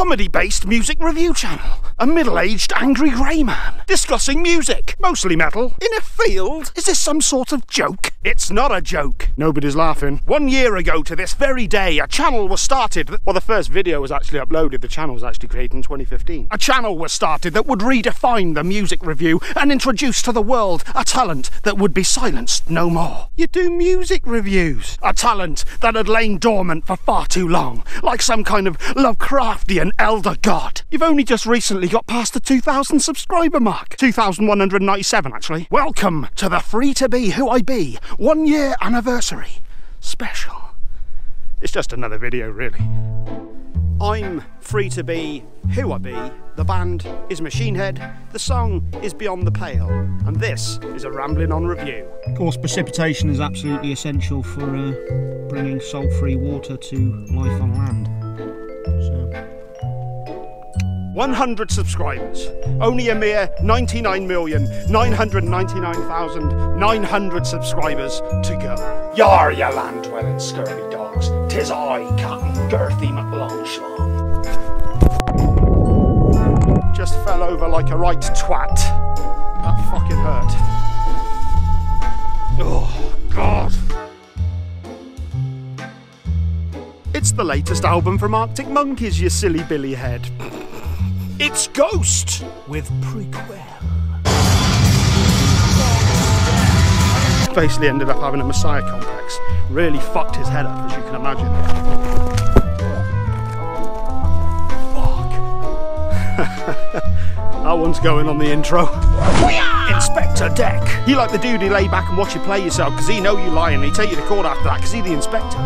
comedy-based music review channel. A middle-aged angry grey man discussing music, mostly metal, in a field. Is this some sort of joke? It's not a joke. Nobody's laughing. 1 year ago to this very day, a channel was started. Well, the first video was actually uploaded. The channel was actually created in 2015. A channel was started that would redefine the music review and introduce to the world a talent that would be silenced no more. You do music reviews. A talent that had lain dormant for far too long, like some kind of Lovecraftian elder god. You've only just recently got past the 2,000 subscriber mark. 2,197 actually. Welcome to the Free to Be Who I Be 1 year anniversary special. It's just another video really. I'm free to be who I be. The band is Machine Head. The song is Beyond the Pale. And this is a Rambling On review. Of course, precipitation is absolutely essential for bringing salt-free water to life on land. So 100 subscribers. Only a mere 99,999,900 subscribers to go. Yar, ya land-dwelling scurvy dogs. 'Tis I, Captain Girthy McLongschlong. Just fell over like a right twat. That fucking hurt. Oh, God. It's the latest album from Arctic Monkeys, you silly billy head. It's Ghost with Prequel. Basically ended up having a messiah complex. Really fucked his head up, as you can imagine. Fuck. That one's going on the intro. Inspector Deck. He like the dude who lay back and watch you play yourself because he know you lying and he take you to court after that because he the inspector.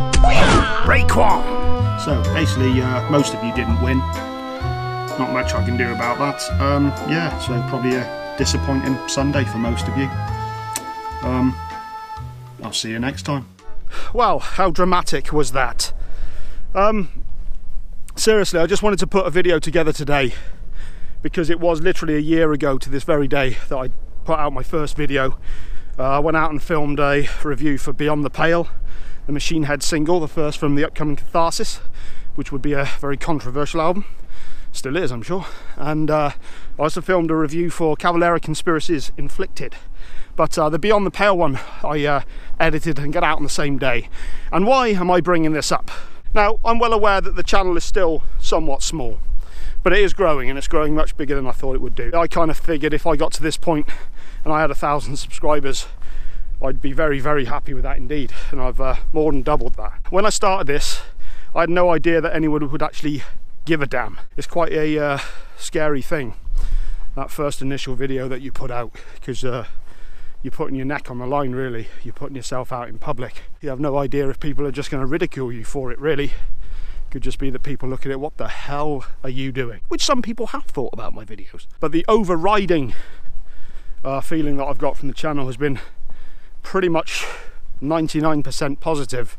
Raekwon. So basically, most of you didn't win. Not much I can do about that. Yeah, so probably a disappointing Sunday for most of you. I'll see you next time. Well, how dramatic was that? Seriously, I just wanted to put a video together today because it was literally a year ago to this very day that I put out my first video. I went out and filmed a review for Beyond the Pale, the Machine Head single, the first from the upcoming Catharsis, which would be a very controversial album. Still is, I'm sure. And I also filmed a review for Cavalera Conspiracy's Inflicted. But the Beyond the Pale one I edited and got out on the same day. And why am I bringing this up? Now, I'm well aware that the channel is still somewhat small, but it is growing, and it's growing much bigger than I thought it would do. I kind of figured if I got to this point and I had 1,000 subscribers, I'd be very, very happy with that indeed. And I've more than doubled that. When I started this, I had no idea that anyone would actually give a damn. It's quite a scary thing, that first initial video that you put out, because you're putting your neck on the line really. You're putting yourself out in public. You have no idea if people are just going to ridicule you for it really. Could just be that people look at it, what the hell are you doing? Which some people have thought about my videos. But the overriding feeling that I've got from the channel has been pretty much 99% positive.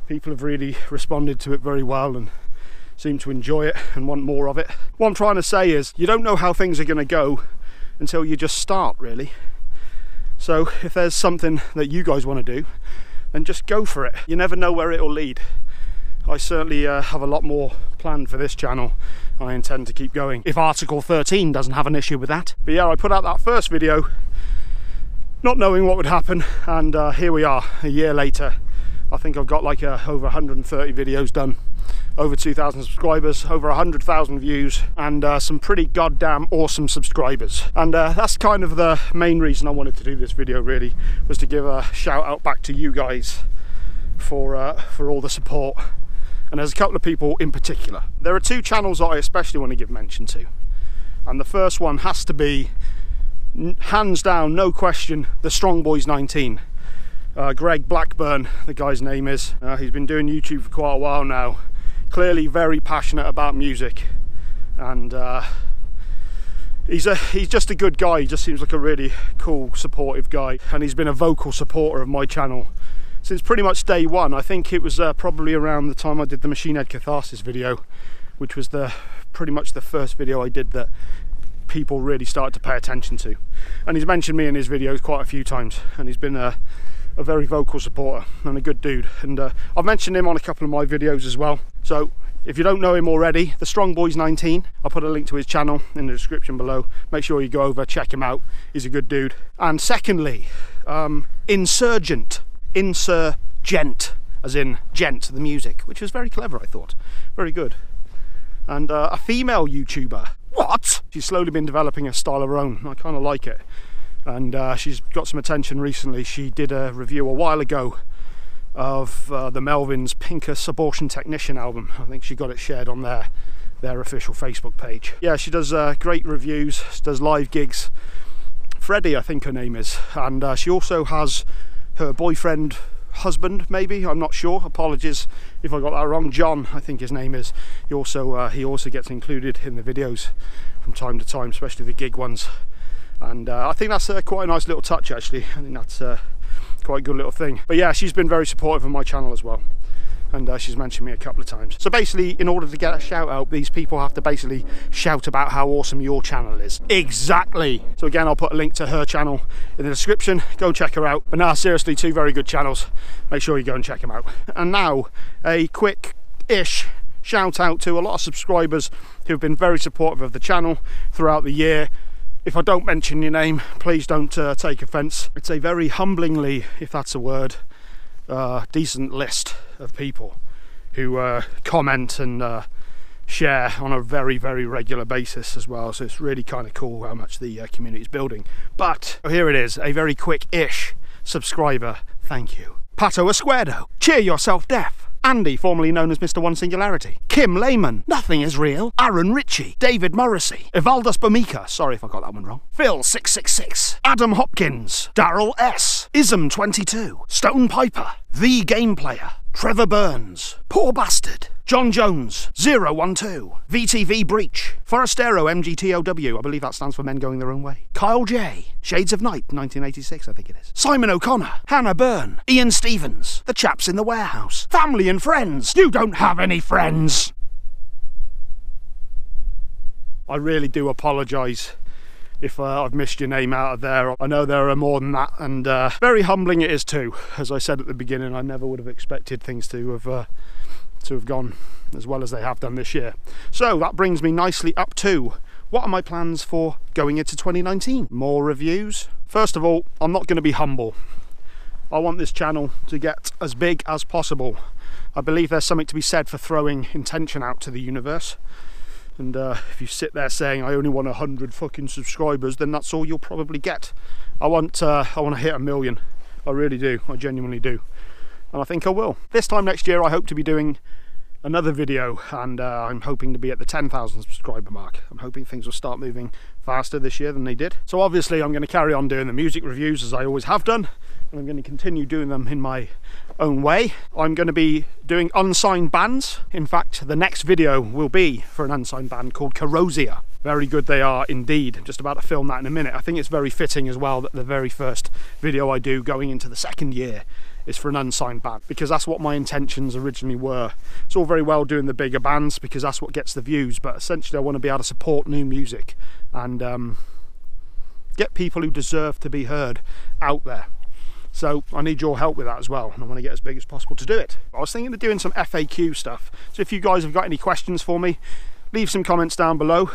People have really responded to it very well and seem to enjoy it and want more of it. What I'm trying to say is you don't know how things are going to go until you just start really. So if there's something that you guys want to do, then just go for it. You never know where it'll lead. I certainly have a lot more planned for this channel. I intend to keep going if Article 13 doesn't have an issue with that. But yeah, I put out that first video not knowing what would happen, and here we are a year later. I think I've got like over 130 videos done, over 2,000 subscribers, over 100,000 views, and some pretty goddamn awesome subscribers. And that's kind of the main reason I wanted to do this video really, was to give a shout out back to you guys for all the support. And there's a couple of people in particular. There are two channels that I especially want to give mention to. And the first one has to be, hands down, no question, the Strong Boys 19. Greg Blackburn, the guy's name is. He's been doing YouTube for quite a while now. Clearly very passionate about music, and he's just a good guy. He just seems like a really cool, supportive guy, and he's been a vocal supporter of my channel since pretty much day one. I think it was probably around the time I did the Machine Head Catharsis video, which was pretty much the first video I did that people really started to pay attention to. And he's mentioned me in his videos quite a few times, and he's been a very vocal supporter and a good dude. And I've mentioned him on a couple of my videos as well. So If you don't know him already, the Strong Boys 19, I'll put a link to his channel in the description below. Make sure you go over, check him out. He's a good dude. And secondly, Insurgent, as in gent, the music, which was very clever, I thought. Very good. And a female YouTuber. What? She's slowly been developing a style of her own. I kind of like it. And she's got some attention recently. She did a review a while ago of the Melvins' Pincus Abortion Technician album. I think she got it shared on their official Facebook page. Yeah, she does great reviews, she does live gigs. Freddie, I think her name is. And she also has her boyfriend, husband maybe, I'm not sure, apologies if I got that wrong, John I think his name is. He also gets included in the videos from time to time, especially the gig ones. And I think that's quite a nice little touch actually. I think that's quite a good little thing. But yeah, she's been very supportive of my channel as well, and she's mentioned me a couple of times. So basically, in order to get a shout out, these people have to basically shout about how awesome your channel is. Exactly. So again, I'll put a link to her channel in the description. Go and check her out. But now, seriously, two very good channels. Make sure you go and check them out. And now, a quick-ish shout out to a lot of subscribers who've been very supportive of the channel throughout the year. If I don't mention your name, please don't take offence. It's a very humblingly, if that's a word, decent list of people who comment and share on a very, very regular basis as well. So it's really kind of cool how much the community is building. But here it is, a very quick-ish subscriber. Thank you. Pato Esquerdo, cheer yourself deaf. Andy, formerly known as Mr. One Singularity. Kim Lehman, Nothing Is Real. Aaron Ritchie. David Morrissey. Evaldus Bamika, sorry if I got that one wrong. Phil 666. Adam Hopkins. Daryl S. Ism22. Stone Piper. The Game Player. Trevor Burns. Poor Bastard. John Jones. 012. VTV Breach. Forestero MGTOW, I believe that stands for Men Going Their Own Way. Kyle J. Shades of Night, 1986, I think it is. Simon O'Connor. Hannah Byrne. Ian Stevens. The Chaps in the Warehouse. Family and Friends. You don't have any friends. I really do apologise if I've missed your name out of there. I know there are more than that, and very humbling it is too. As I said at the beginning, I never would have expected things to have gone as well as they have done this year. So that brings me nicely up to, what are my plans for going into 2019? More reviews. First of all, I'm not going to be humble. I want this channel to get as big as possible. I believe there's something to be said for throwing intention out to the universe. And if you sit there saying I only want 100 fucking subscribers, then that's all you'll probably get. I want to hit 1 million. I really do. I genuinely do. And I think I will. This time next year I hope to be doing another video, and I'm hoping to be at the 10,000 subscriber mark. I'm hoping things will start moving faster this year than they did. So obviously I'm going to carry on doing the music reviews as I always have done, and I'm going to continue doing them in my own way. I'm going to be doing unsigned bands. In fact, the next video will be for an unsigned band called Corrosia. Very good they are indeed. I'm just about to film that in a minute. I think it's very fitting as well that the very first video I do going into the second year is for an unsigned band, because that's what my intentions originally were. It's all very well doing the bigger bands because that's what gets the views, but essentially I want to be able to support new music and get people who deserve to be heard out there. So I need your help with that as well, and I want to get as big as possible to do it. I was thinking of doing some FAQ stuff, so if you guys have got any questions for me, leave some comments down below.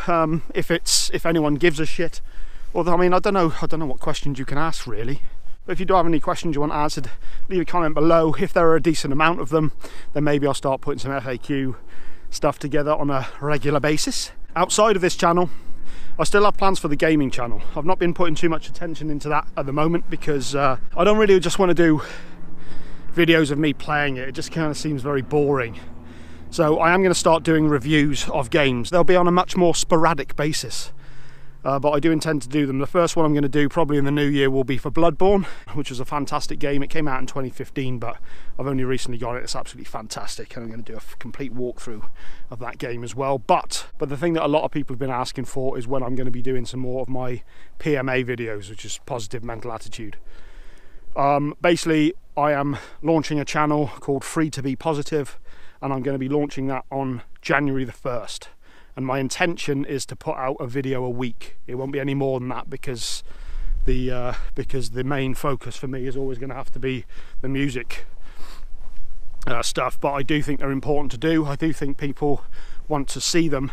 If anyone gives a shit, or I mean, I don't know what questions you can ask really. But if you do have any questions you want answered, leave a comment below. If there are a decent amount of them, then maybe I'll start putting some FAQ stuff together on a regular basis. Outside of this channel, I still have plans for the gaming channel. I've not been putting too much attention into that at the moment because I don't really just want to do videos of me playing it. It just kind of seems very boring. So I am going to start doing reviews of games. They'll be on a much more sporadic basis. But I do intend to do them. The first one I'm going to do probably in the new year will be for Bloodborne, which was a fantastic game. It came out in 2015, but I've only recently got it. It's absolutely fantastic, and I'm going to do a complete walkthrough of that game as well. But the thing that a lot of people have been asking for is when I'm going to be doing some more of my PMA videos, which is Positive Mental Attitude. Basically, I am launching a channel called Free to Be Positive, and I'm going to be launching that on January the 1st. And my intention is to put out a video a week. It won't be any more than that because the main focus for me is always going to have to be the music. stuff, but I do think they're important to do. I do think people want to see them,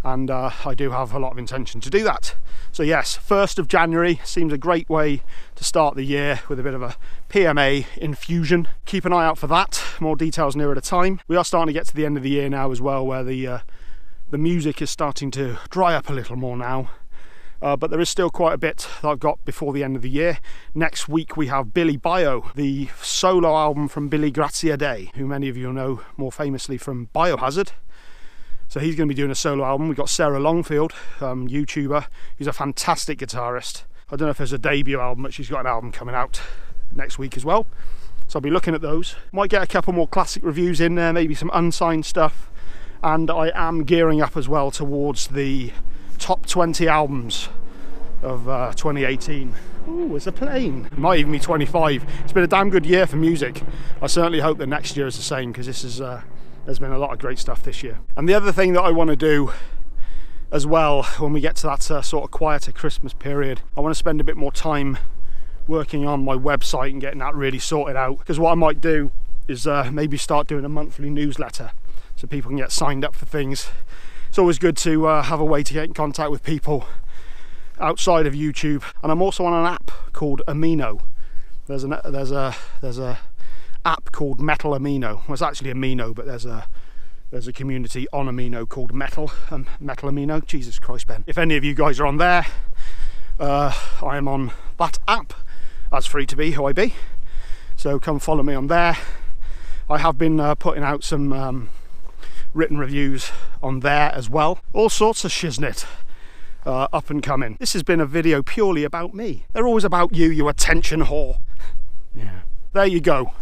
and I do have a lot of intention to do that. So yes, 1st of January seems a great way to start the year, with a bit of a PMA infusion. Keep an eye out for that. More details nearer the time. We are starting to get to the end of the year now as well, where the music is starting to dry up a little more now. But there is still quite a bit that I've got before the end of the year. Next week we have Billy Bio, the solo album from Billy Graziadei, who many of you know more famously from Biohazard. So he's going to be doing a solo album. We've got Sarah Longfield, YouTuber, who's a fantastic guitarist. I don't know if there's a debut album, but she's got an album coming out next week as well. So I'll be looking at those. Might get a couple more classic reviews in there, maybe some unsigned stuff. And I am gearing up as well towards the top 20 albums of 2018. Ooh, there's a plane. It might even be 25. It's been a damn good year for music. I certainly hope that next year is the same, because this is there's been a lot of great stuff this year. And the other thing that I want to do as well, when we get to that sort of quieter Christmas period, I want to spend a bit more time working on my website and getting that really sorted out. Because what I might do is maybe start doing a monthly newsletter, so people can get signed up for things. It's always good to have a way to get in contact with people outside of YouTube. And I'm also on an app called Amino. There's a app called Metal Amino. Well, it's actually Amino, but there's a community on Amino called Metal Amino. Jesus Christ, Ben. If any of you guys are on there, I am on that app as freetobewhoibe. So come follow me on there. I have been putting out some written reviews on there as well. All sorts of shiznit up and coming. This has been a video purely about me. They're always about you, you attention whore. Yeah. There you go.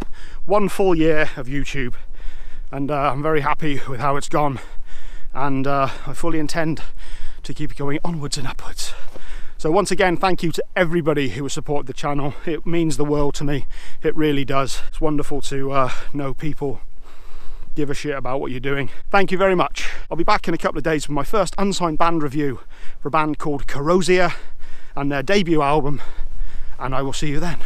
1 full year of YouTube, and I'm very happy with how it's gone, and I fully intend to keep it going onwards and upwards. So once again, thank you to everybody who has supported the channel. It means the world to me. It really does. It's wonderful to know people give a shit about what you're doing. Thank you very much. I'll be back in a couple of days with my first unsigned band review for a band called Corrosia and their debut album, and I will see you then.